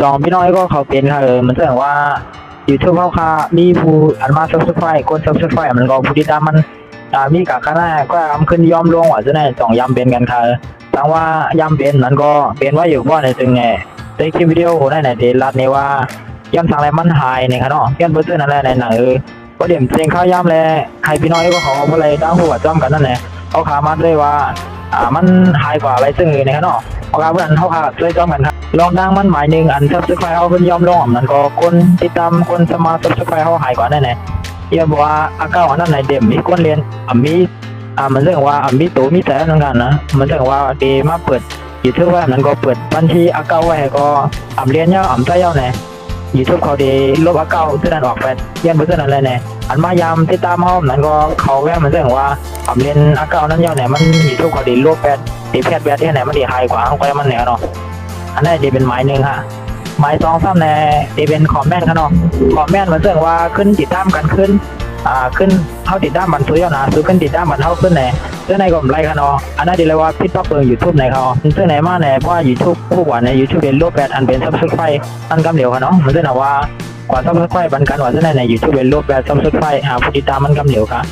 สองพี่น้อยก็เขาเป็นค่ะมันแสดงว่า YouTube เขาค่ะมีผู้อันมา Subscribe กด Subscribe มันก็ผู้ติดตามมันมีกับคณะก็ขึ้นยอมลงว่าจะได้ต้องย้ำเป็นกันค่ะทั้งว่าย้ำเป็นนั้นก็เป็นว่าอยู่ว่าในจึงไงในคลิปวิดีโอได้ในเดลัดนี้ว่าย้ำทางอะไรมันหายในค่ะเนาะย้ำเบอร์เซ็นอะไรในหนังก็เดี๋ยวเจงเข้าย้ำเลยใครพี่น้อยก็ขออะไรตั้งหัวจ้อมกันนั่นแหละเขาขามัดเลยว่ามันหายกว่าอะไรซึ่งในค่ะเนาะเขาขาเพื่อนเขาขาช่วยจ้อมกันครับลองดังมันหมายหนึ่งอัน Subscribe เขาเพิ่นยอมลงนั้นก็คนติดตามคนสมา Subscribe เขาหายกว่าแน่ๆเยี่ยมว่าอาเก้าอันนั้นในเดิมมีคนเรียนมีมันเรื่องว่ามีตัวมีแต่นั่นกันนะมันเรื่องว่าดีมาเปิดYouTube ไว้นั้นก็เปิดบัญชีอาเก้าไว้ก็เรียนเยอะใจเยอะแน่ YouTube เขาดีลบอาเก้าที่นั่นออกไปเยี่ยมเพื่อนอะไรแน่อันมายามติดตามเขานั้นก็เขาแว่มันเรื่องว่าเรียนอาเก้านั้นเยอะแน่มัน YouTube เขาดีลบแปดดีแพทย์แบดที่ไหนมันดีหายกว่าเขาไปมันแน่เนาะอันนี้ดีเป็นหมายหนึ่งฮะหมายสองซ้ำแน่ดีเป็นคอมเมนต์ครับเนาะคอมเมนต์มันเรื่องว่าขึ้นติดตามกันขึ้นเขาติดตามมันซื้อนะซื้อขึ้นติดตามมันเท่าขึ้นไหนซึ่งในกลุ่มไรครับเนาะอันนั้นดีเลยว่าพิดปั๊บเปิง YouTube ไหนเขาซึ่งไหนมาไหนเพราะว่า YouTube ผู้ว่าใน YouTube เป็นลบแปดอันเป็น Subscribe อันกำเดียวครับเนาะมันซึ่งว่ากว่า Subscribe บันกันว่าซึ่งใน YouTube เป็นลบแปด Subscribe ผู้ติดตามมันกำเดียวครับ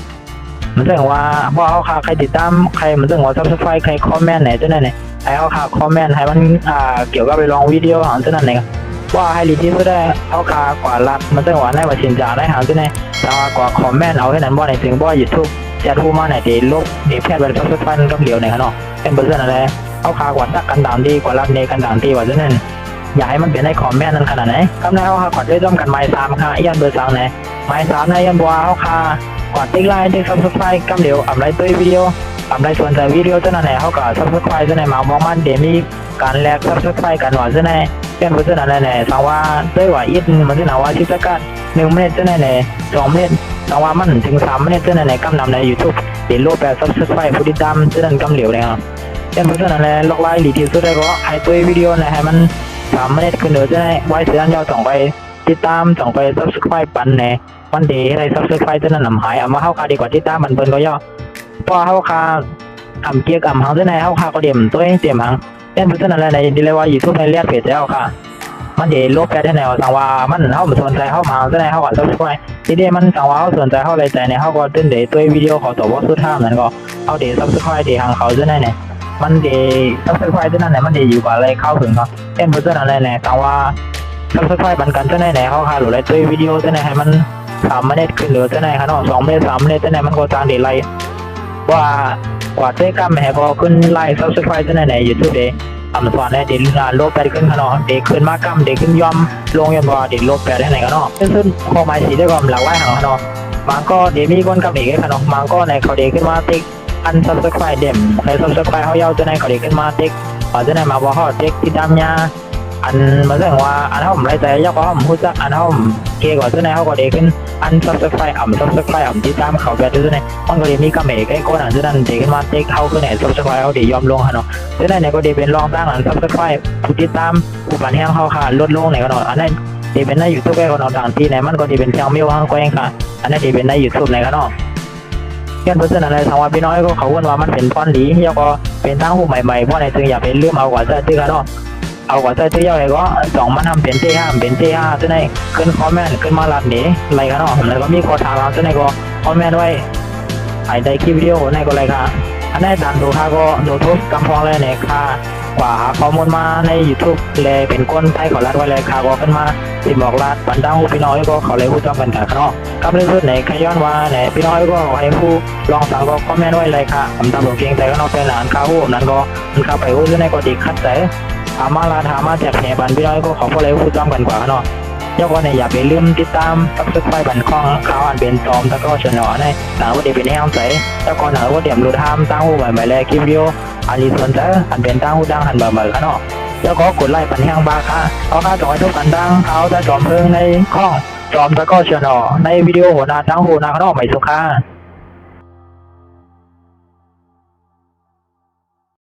มันซึ่งว่าพอเขาใครติดตามใครมันซึ่งว่า Subscribe ใครคอมเมนต์ไหนซึ่งไหนไอ้เขาคอมเมนต์ให้มันเกี่ยวกับไปลองวิดีโอของซึ่งนั่นเองว่าให้รีที่สุดได้เขาคากว่ารักมันซึ่งว่าในว่าชินจ่าได้หางซึ่งไหนแต่ว่ากว่าคอมเมนต์เอาให้นั้นบ่ในถึงบ่ YouTube จะทูมาไหนดีลบดีแพทย์เป็นซับซ้อนก็เดียวในครับเนาะเป็นเปอร์เซ็นต์อะไรเอาคากว่าตักกันดามดีกว่ารัดเนกันดามดีกว่าซึ่งนั่นอยากให้มันเป็นในคอมเมนต์นั้นขนาดไหนคำนั้นเขาคากว่าได้ร่วมกันไม้สามค่ะยันเบอร์สามไหนไม้สามในยันบัวเขาคากว่าติ๊กไลน์ติ๊กซับซ้อนก็เดียวอะไรตัววิดีโออะไรส่วนใจวิดีโอซึ่งนั่นไหนเขาก็ซับซ้อนซึ่งไหนมามองมันเดี๋ยวมีการแลกซับซ้อนกันว่าซึ่งไหนเป็นเปอร์เซ็นต์อะไรไหนสังว่าด้วยว่าอีกมันซึ่งไหนว่าชิปสกัด1 เมตรซึ่งไหน2 เมตรสังว่ามันถึง3 เมตรซึ่งไหนกำนำใน YouTube เป็นโลแปดซับสไครป์ผู้ติดตามซึ่งนั้นกำเหลวเลยครับเป็นเปอร์เซ็นต์อะไรล็อกไลน์หลีที่สุดได้ก็ให้ตัววิดีโอนะให้มัน3 เมตรขึ้นเดี๋ยวจะได้ไว้เสียงยาว2 ไปติดตาม2 ไปซับสไครป์ปันแน่วันเดย์ให้ซับสไครป์ซึ่งนั้นนำหายเอามาเข้าคาดีกว่าติดตามมันเพิ่นก็ย่อพอเข้าคาเกียร์หางซึ่งไหนเข้าคาก็เดี่ยมตัวเองเดี่ยมหางเป็นเปอร์เซ็นต์อะไรในดีเลยว่า YouTube ในเลียดเพจแล้วค่ะมันเดี๋ยวลบแปดได้แนวสังว่ามันเขาสนใจเข้ามาจะได้เข้ากับซับสไครป์ทีนี้มันสังว่าเขาสนใจเข้าอะไรใจเนี่ยเขาก็ตื่นเดี๋ยวตัววิดีโอเขาตัวว่าสุดท้ายนั้นก็เอาเดี๋ยวซับสไครป์เดี๋ยวทางเขาจะได้เนี่ยมันเดี๋ยวซับสไครป์จะนั่นเนี่ยมันเดี๋ยวอยู่กับอะไรเข้าถึงเขาเป็นเพื่อนอะไรเนี่ยสังว่าซับสไครป์บันกันจะได้เนี่ยเขาค่ะหรืออะไรตัววิดีโอจะได้ให้มัน3 เมตรขึ้นหรือจะได้ขนาด2 เมตร3 เมตรจะได้มันก็ตามเดี๋ยวไล่ว่ากว่าเจ๊กำแหก็ขึ้นไล่ซับสไครป์จะได้เนี่ยอยู่ทุกเดย์สอนได้เด็กโลบแปดขึ้นขนาดเด็กขึ้นมากกำเด็กขึ้นย่อมลงยันว่าเด็กโลบแปดได้ไหนกันเนาะซึ่งข้อหมายสีได้ความหลากหลายของขนาดบางก็เด็กมีคนกับเด็กขนาดบางก็ในเขาเด็กขึ้นมาติ๊กอันซับสไครป์เด่มใครซับสไครป์เขาเย้าจะในเขาเด็กขึ้นมาติ๊กจะในมาว่าเขาติ๊กที่ดำยาอันมาเรื่องว่าอันเขาผมไรใจยกเขาผมพูดจักอันเขาเกี่ยวกับจะในเขาก็เด็กขึ้นอันซับสไครป์ซับสไครป์ที่ตามเขาแบบจะในมันก็เด็กมีกับเด็กไอ้คนอันจะนั่นเด็กขึ้นมาติ๊กเขาคือไหนซับสไครป์เขาเด็กยอมลงขนาดจะในก็เด็กเป็นรองตั้งอันซับสไครป์ผู้ติดตามผู้ผ่านแห้งเขาขาดลดลงไหนก็นอนอันนั้นดีเป็นในยูทูบก็นอนต่างที่ไหนมันก็ดีเป็นเชียงมิวห้างแกงค่ะอันนั้นดีเป็นในยูทูบไหนก็นอนเพื่อนเพื่อนอะไรสังว่าพี่น้อยก็เขาว่ามันเป็นป้อนดีแล้วก็เป็นตั้งหูใหม่ๆเพราะในจึงอย่าเป็นเรื่องเอากว่าจะตื้อกันนอนเอากว่าจะตื้ออะไรก็2 มันทำเป็นเT5เป็นT5จะได้ขึ้นคอมเมนต์ขึ้นมาลัดหนีอะไรกันนอนแล้วก็มีข้อถามจะได้ก็คอมเมนต์ไว้ไอ้ได้คลิปวิดีโอในก็อะไรค่ะอันนี้ดันดูค่ะก็ดูทุบกำพองเลยเนี่ยค่ะกว่าข้อมูลมาใน YouTube เลยเป็นก้นไทยขอรัดไว้เลยค่ะก็ขึ้นมาติดบอกรัดปันดังหูพี่น้อยก็เขาเลยพูดจำกันกันเนาะกับเรื่องไหนขย้อนว่าไหนพี่น้อยก็ให้ผู้ลองสั่งก็คอมเมนต์ไว้เลยค่ะผมตามผมเก่งใจก็นอกเป็นหลานข้าวหูนั้นก็มันเข้าไปหูในก็ดีคัดใจถามมาลาถามมาแจกแหนบันพี่น้อยก็เขาเลยพูดจำกันกว่าเนาะยกว่าเนี่ยอย่าไปลืมติดตามซับสไครป์บันข้องข่าวอันเป็นตอมแล้วก็ชนอในหนังว่าเดี๋ยวเป็นแห้งใสแล้วก็หนังว่าเดี๋ยวรู้ทำตั้งหูใหม่ๆเลยคลิปวิดีโออันนี้ส่วนใจอันเป็นตั้งหูดังหันเบอร์ๆเนาะแล้วก็กดไลค์ปันแห้งบ้าค่ะเอาค่าจอยทุกกันดังเขาจะจอมเพลิงในข้องจอมแล้วก็ชนอในวิดีโอหัวหน้าตั้งหูนาข้างนอกใหม่สุขา